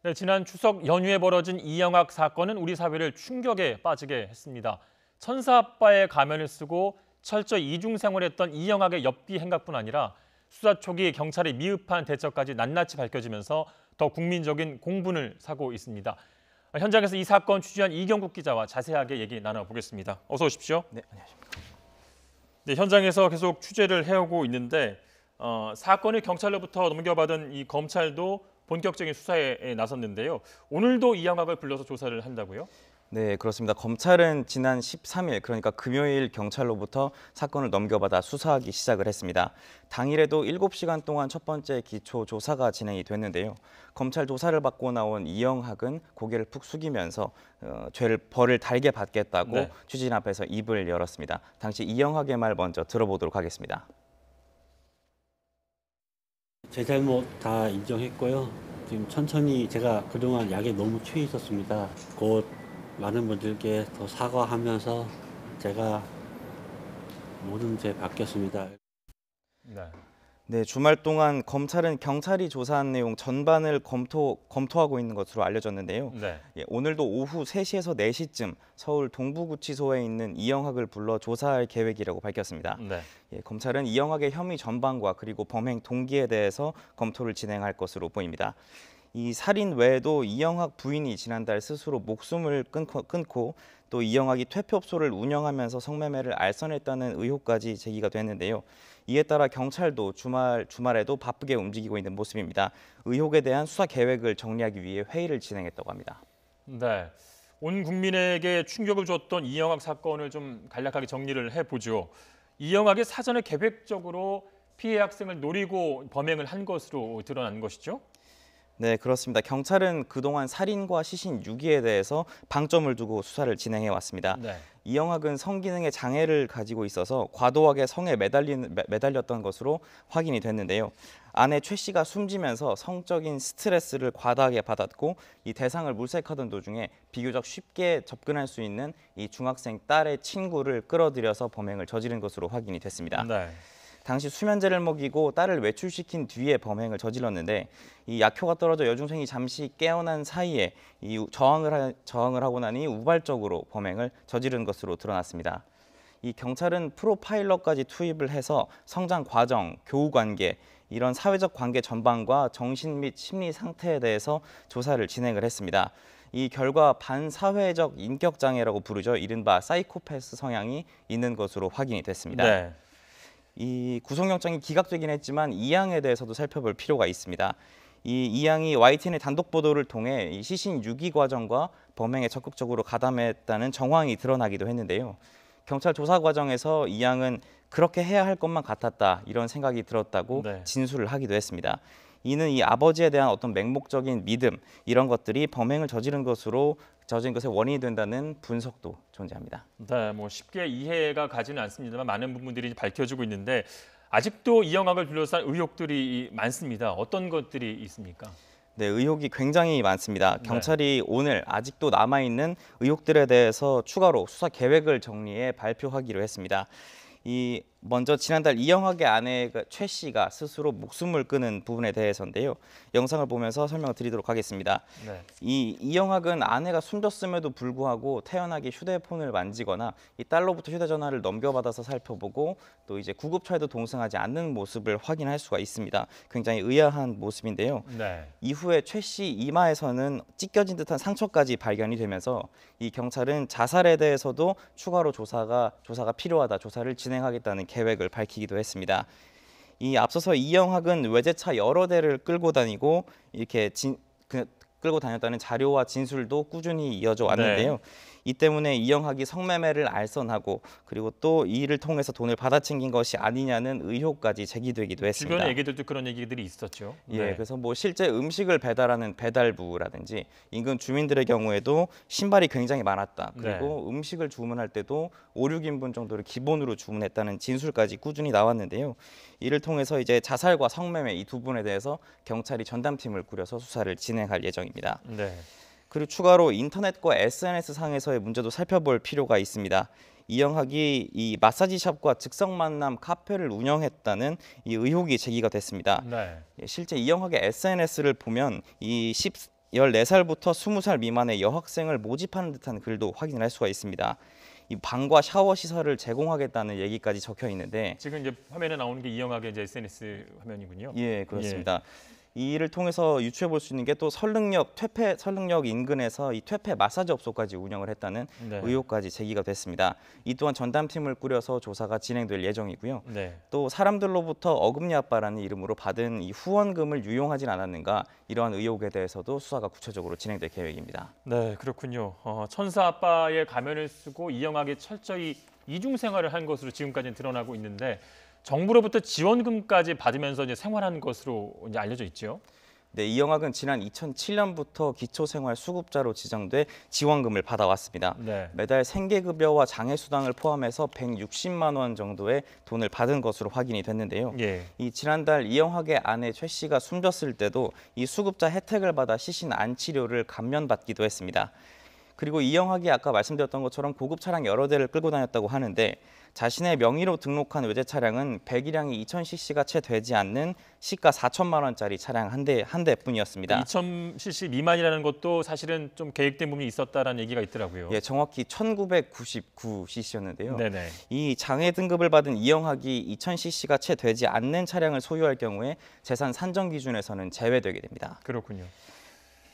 네, 지난 추석 연휴에 벌어진 이영학 사건은 우리 사회를 충격에 빠지게 했습니다. 천사 아빠의 가면을 쓰고 철저히 이중 생활했던 이영학의 엽기 행각뿐 아니라 수사 초기 경찰의 미흡한 대처까지 낱낱이 밝혀지면서 더 국민적인 공분을 사고 있습니다. 현장에서 이 사건 취재한 이경국 기자와 자세하게 얘기 나눠보겠습니다. 어서 오십시오. 네, 안녕하십니까. 네, 현장에서 계속 취재를 해오고 있는데 사건을 경찰로부터 넘겨받은 이 검찰도 본격적인 수사에 나섰는데요. 오늘도 이영학을 불러서 조사를 한다고요? 네, 그렇습니다. 검찰은 지난 13일, 그러니까 금요일 경찰로부터 사건을 넘겨받아 수사하기 시작을 했습니다. 당일에도 7시간 동안 첫 번째 기초 조사가 진행이 됐는데요. 검찰 조사를 받고 나온 이영학은 고개를 푹 숙이면서 벌을 달게 받겠다고 네. 취재진 앞에서 입을 열었습니다. 당시 이영학의 말 먼저 들어보도록 하겠습니다. 제 잘못 다 인정했고요. 지금 천천히 제가 그동안 약에 너무 취해 있었습니다. 곧 많은 분들께 더 사과하면서 제가 모든 죄 받겠습니다. 네, 주말 동안 검찰은 경찰이 조사한 내용 전반을 검토하고 있는 것으로 알려졌는데요. 네. 오늘도 오후 3시에서 4시쯤 서울 동부구치소에 있는 이영학을 불러 조사할 계획이라고 밝혔습니다. 네. 검찰은 이영학의 혐의 전반과 그리고 범행 동기에 대해서 검토를 진행할 것으로 보입니다. 이 살인 외에도 이영학 부인이 지난달 스스로 목숨을 끊고 또 이영학이 퇴폐업소를 운영하면서 성매매를 알선했다는 의혹까지 제기가 됐는데요. 이에 따라 경찰도 주말에도 바쁘게 움직이고 있는 모습입니다. 의혹에 대한 수사 계획을 정리하기 위해 회의를 진행했다고 합니다. 네. 온 국민에게 충격을 줬던 이영학 사건을 좀 간략하게 정리를 해보죠. 이영학이 사전에 계획적으로 피해 학생을 노리고 범행을 한 것으로 드러난 것이죠? 네, 그렇습니다. 경찰은 그동안 살인과 시신 유기에 대해서 방점을 두고 수사를 진행해 왔습니다. 네. 이영학은 성기능의 장애를 가지고 있어서 과도하게 성에 매달렸던 것으로 확인이 됐는데요. 아내 최 씨가 숨지면서 성적인 스트레스를 과다하게 받았고 이 대상을 물색하던 도중에 비교적 쉽게 접근할 수 있는 이 중학생 딸의 친구를 끌어들여서 범행을 저지른 것으로 확인이 됐습니다. 네. 당시 수면제를 먹이고 딸을 외출시킨 뒤에 범행을 저질렀는데 이 약효가 떨어져 여중생이 잠시 깨어난 사이에 이 저항을 하고 나니 우발적으로 범행을 저지른 것으로 드러났습니다. 이 경찰은 프로파일러까지 투입을 해서 성장 과정, 교우 관계, 이런 사회적 관계 전반과 정신 및 심리 상태에 대해서 조사를 진행을 했습니다. 이 결과 반사회적 인격 장애라고 부르죠. 이른바 사이코패스 성향이 있는 것으로 확인이 됐습니다. 네. 이 구속영장이 기각되긴 했지만 이 양에 대해서도 살펴볼 필요가 있습니다. 이 양이 YTN의 단독 보도를 통해 이 시신 유기 과정과 범행에 적극적으로 가담했다는 정황이 드러나기도 했는데요. 경찰 조사 과정에서 이 양은 그렇게 해야 할 것만 같았다 이런 생각이 들었다고 네. 진술을 하기도 했습니다. 이는 이 아버지에 대한 어떤 맹목적인 믿음 이런 것들이 범행을 저지른 것의 원인이 된다는 분석도 존재합니다. 네, 뭐 쉽게 이해가 가지는 않습니다만 많은 부분들이 밝혀지고 있는데 아직도 이영학을 둘러싼 의혹들이 많습니다. 어떤 것들이 있습니까? 네, 의혹이 굉장히 많습니다. 네. 경찰이 오늘 아직도 남아있는 의혹들에 대해서 추가로 수사 계획을 정리해 발표하기로 했습니다. 먼저 지난달 이영학의 아내 최 씨가 스스로 목숨을 끊은 부분에 대해서인데요. 영상을 보면서 설명을 드리도록 하겠습니다. 네. 이영학은 아내가 숨졌음에도 불구하고 태연하게 휴대폰을 만지거나 이 딸로부터 휴대전화를 넘겨받아서 살펴보고 또 이제 구급차에도 동승하지 않는 모습을 확인할 수가 있습니다. 굉장히 의아한 모습인데요. 네. 이후에 최 씨 이마에서는 찢겨진 듯한 상처까지 발견이 되면서 이 경찰은 자살에 대해서도 추가로 조사가 필요하다, 조사를 진행하겠다는 계획을 밝히기도 했습니다. 앞서서 이영학은 외제차 여러 대를 끌고 다니고 이렇게 끌고 다녔다는 자료와 진술도 꾸준히 이어져 왔는데요. 네. 이 때문에 이영학이 성매매를 알선하고 그리고 또 이 일을 통해서 돈을 받아챙긴 것이 아니냐는 의혹까지 제기되기도 했습니다. 주변의 얘기들도 그런 얘기들이 있었죠. 예, 네. 그래서 뭐 실제 음식을 배달하는 배달부라든지 인근 주민들의 경우에도 신발이 굉장히 많았다. 그리고 음식을 주문할 때도 5, 6인분 정도를 기본으로 주문했다는 진술까지 꾸준히 나왔는데요. 이를 통해서 이제 자살과 성매매 이 두 분에 대해서 경찰이 전담팀을 꾸려서 수사를 진행할 예정입니다. 네. 그리고 추가로 인터넷과 SNS 상에서의 문제도 살펴볼 필요가 있습니다. 이영학이 이 마사지샵과 즉석 만남 카페를 운영했다는 이 의혹이 제기가 됐습니다. 네. 실제 이영학의 SNS를 보면 14살부터 20살 미만의 여학생을 모집하는 듯한 글도 확인을 할 수가 있습니다. 이 방과 샤워 시설을 제공하겠다는 얘기까지 적혀 있는데 지금 이제 화면에 나오는 게 이영학의 이제 SNS 화면이군요. 예, 그렇습니다. 이 일을 통해서 유추해 볼 수 있는 게 또 설릉역 인근에서 이 퇴폐 마사지 업소까지 운영을 했다는 네. 의혹까지 제기가 됐습니다. 이 또한 전담팀을 꾸려서 조사가 진행될 예정이고요. 네. 또 사람들로부터 어금니 아빠라는 이름으로 받은 이 후원금을 유용하진 않았는가 이러한 의혹에 대해서도 수사가 구체적으로 진행될 계획입니다. 네, 그렇군요. 천사 아빠의 가면을 쓰고 이영학이 철저히 이중 생활을 한 것으로 지금까지는 드러나고 있는데 정부로부터 지원금까지 받으면서 이제 생활한 것으로 이제 알려져 있죠. 네, 이영학은 지난 2007년부터 기초생활수급자로 지정돼 지원금을 받아왔습니다. 네. 매달 생계급여와 장애수당을 포함해서 160만 원 정도의 돈을 받은 것으로 확인이 됐는데요. 예. 이 지난달 이영학의 아내 최 씨가 숨졌을 때도 이 수급자 혜택을 받아 시신 안치료를 감면받기도 했습니다. 그리고 이영학이 아까 말씀드렸던 것처럼 고급 차량 여러 대를 끌고 다녔다고 하는데 자신의 명의로 등록한 외제 차량은 배기량이 2000cc가 채 되지 않는 시가 4천만 원짜리 차량 한 대뿐이었습니다. 2000cc 미만이라는 것도 사실은 좀 계획된 부분이 있었다라는 얘기가 있더라고요. 예, 정확히 1999cc였는데요. 네네. 이 장애 등급을 받은 이영학이 2000cc가 채 되지 않는 차량을 소유할 경우에 재산 산정 기준에서는 제외되게 됩니다. 그렇군요.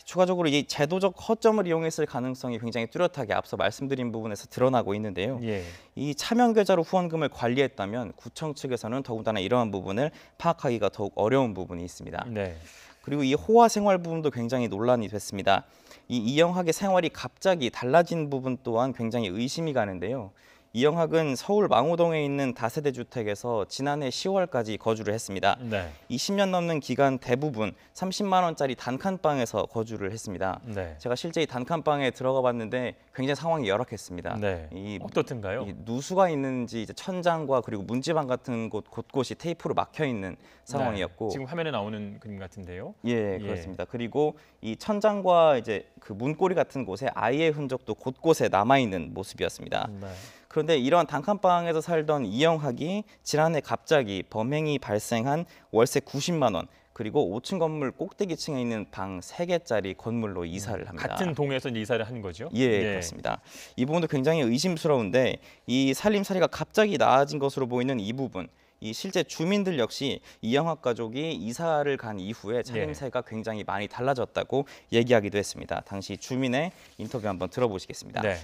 추가적으로 이 제도적 허점을 이용했을 가능성이 굉장히 뚜렷하게 앞서 말씀드린 부분에서 드러나고 있는데요. 예. 이 차명 계좌로 후원금을 관리했다면 구청 측에서는 더군다나 이러한 부분을 파악하기가 더욱 어려운 부분이 있습니다. 네. 그리고 이 호화 생활 부분도 굉장히 논란이 됐습니다. 이 이영학의 생활이 갑자기 달라진 부분 또한 굉장히 의심이 가는데요. 이영학은 서울 망우동에 있는 다세대 주택에서 지난해 10월까지 거주를 했습니다. 네. 20년 넘는 기간 대부분 30만 원짜리 단칸방에서 거주를 했습니다. 네. 제가 실제 이 단칸방에 들어가 봤는데 굉장히 상황이 열악했습니다. 네. 어떻든가요? 이 누수가 있는지 이제 천장과 그리고 문지방 같은 곳 곳곳이 테이프로 막혀 있는 상황이었고 네. 지금 화면에 나오는 그림 같은데요. 예, 그렇습니다. 그리고 이 천장과 이제 그 문고리 같은 곳에 아이의 흔적도 곳곳에 남아 있는 모습이었습니다. 네. 그런데 이런 단칸방에서 살던 이영학이 지난해 갑자기 범행이 발생한 월세 90만 원 그리고 5층 건물 꼭대기층에 있는 방 3개짜리 건물로 이사를 합니다. 같은 동에서 이제 이사를 한 거죠? 예, 그렇습니다. 이 부분도 굉장히 의심스러운데 이 살림살이가 갑자기 나아진 것으로 보이는 이 부분 이 실제 주민들 역시 이영학 가족이 이사를 간 이후에 살림살이가 굉장히 많이 달라졌다고 얘기하기도 했습니다. 당시 주민의 인터뷰 한번 들어보시겠습니다. 네.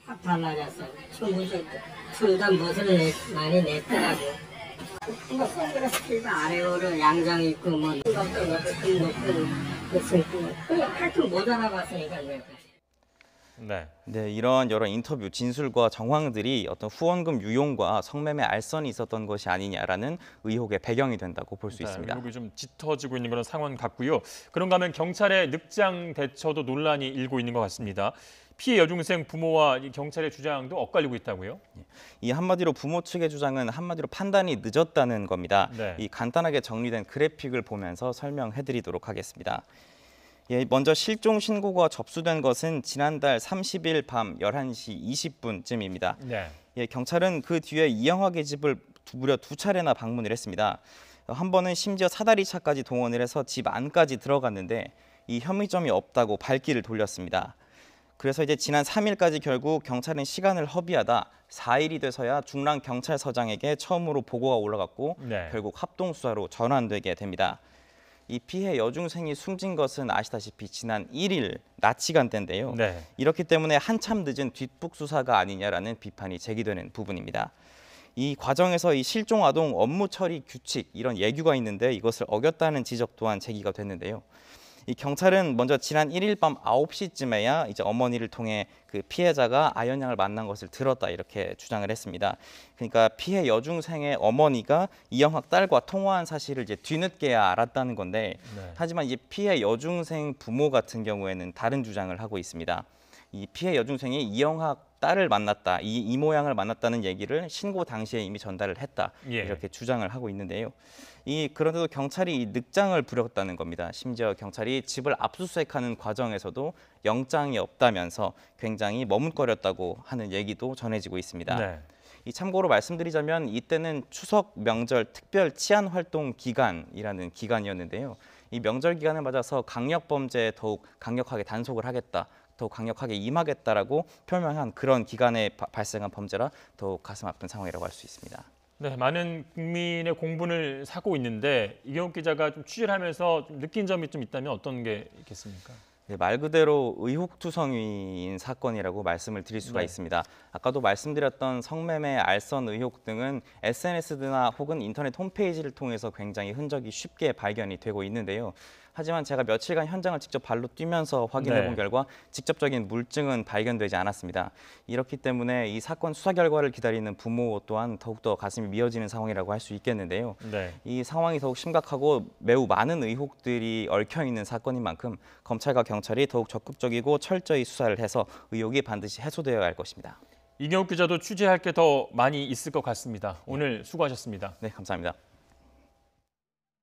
확 달라졌어. 충분히 층간 멋을 많이 냈더라고. 뭐 선글라스 끼고 아래로를 양장 입고 뭐 이것도 높이 높고 무슨 그냥 하여튼 못 알아봤으니까 그래. 네. 네, 이런 여러 인터뷰, 진술과 정황들이 어떤 후원금 유용과 성매매 알선이 있었던 것이 아니냐라는 의혹의 배경이 된다고 볼 수 있습니다. 의혹이 좀 짙어지고 있는 그런 상황 같고요. 그런가 하면 경찰의 늑장 대처도 논란이 일고 있는 것 같습니다. 피해 여중생 부모와 이 경찰의 주장도 엇갈리고 있다고요? 이 한마디로 부모 측의 주장은 한마디로 판단이 늦었다는 겁니다. 네. 이 간단하게 정리된 그래픽을 보면서 설명해드리도록 하겠습니다. 예, 먼저 실종 신고가 접수된 것은 지난달 30일 밤 11시 20분쯤입니다. 네. 예, 경찰은 그 뒤에 이영학의 집을 무려 2차례나 방문을 했습니다. 한 번은 심지어 사다리차까지 동원을 해서 집 안까지 들어갔는데 이 혐의점이 없다고 발길을 돌렸습니다. 그래서 이제 지난 3일까지 결국 경찰은 시간을 허비하다 4일이 돼서야 중랑경찰서장에게 처음으로 보고가 올라갔고 네. 결국 합동수사로 전환되게 됩니다. 이 피해 여중생이 숨진 것은 아시다시피 지난 1일 낮 시간대인데요. 네. 이렇기 때문에 한참 늦은 뒷북 수사가 아니냐라는 비판이 제기되는 부분입니다. 이 과정에서 이 실종 아동 업무 처리 규칙 이런 예규가 있는데 이것을 어겼다는 지적 또한 제기가 됐는데요. 이 경찰은 먼저 지난 1일 밤 9시쯤에야 이제 어머니를 통해 그 피해자가 아연양을 만난 것을 들었다 이렇게 주장을 했습니다. 그러니까 피해 여중생의 어머니가 이영학 딸과 통화한 사실을 이제 뒤늦게야 알았다는 건데 네. 하지만 이제 피해 여중생 부모 같은 경우에는 다른 주장을 하고 있습니다. 이 피해 여중생이 이영학 딸을 만났다, 이 이모양을 만났다는 얘기를 신고 당시에 이미 전달을 했다 예. 이렇게 주장을 하고 있는데요. 그런데도 경찰이 이 늑장을 부렸다는 겁니다. 심지어 경찰이 집을 압수수색하는 과정에서도 영장이 없다면서 굉장히 머뭇거렸다고 하는 얘기도 전해지고 있습니다. 네. 참고로 말씀드리자면 이때는 추석 명절 특별 치안 활동 기간이라는 기간이었는데요. 이 명절 기간을 맞아서 강력 범죄에 더욱 강력하게 단속을 하겠다, 더욱 강력하게 임하겠다라고 표명한 그런 기간에 발생한 범죄라 더욱 가슴 아픈 상황이라고 할 수 있습니다. 네, 많은 국민의 공분을 사고 있는데 이경욱 기자가 좀 취재를 하면서 좀 느낀 점이 좀 있다면 어떤 게 있겠습니까? 네, 말 그대로 의혹투성이인 사건이라고 말씀을 드릴 수가 네. 있습니다. 아까도 말씀드렸던 성매매, 알선 의혹 등은 SNS나 혹은 인터넷 홈페이지를 통해서 굉장히 흔적이 쉽게 발견이 되고 있는데요. 하지만 제가 며칠간 현장을 직접 발로 뛰면서 확인해 본 네. 결과 직접적인 물증은 발견되지 않았습니다. 이렇기 때문에 이 사건 수사 결과를 기다리는 부모 또한 더욱더 가슴이 미어지는 상황이라고 할 수 있겠는데요. 네. 이 상황이 더욱 심각하고 매우 많은 의혹들이 얽혀 있는 사건인 만큼 검찰과 경찰이 더욱 적극적이고 철저히 수사를 해서 의혹이 반드시 해소되어야 할 것입니다. 이경욱 기자도 취재할 게 더 많이 있을 것 같습니다. 오늘 수고하셨습니다. 네, 감사합니다.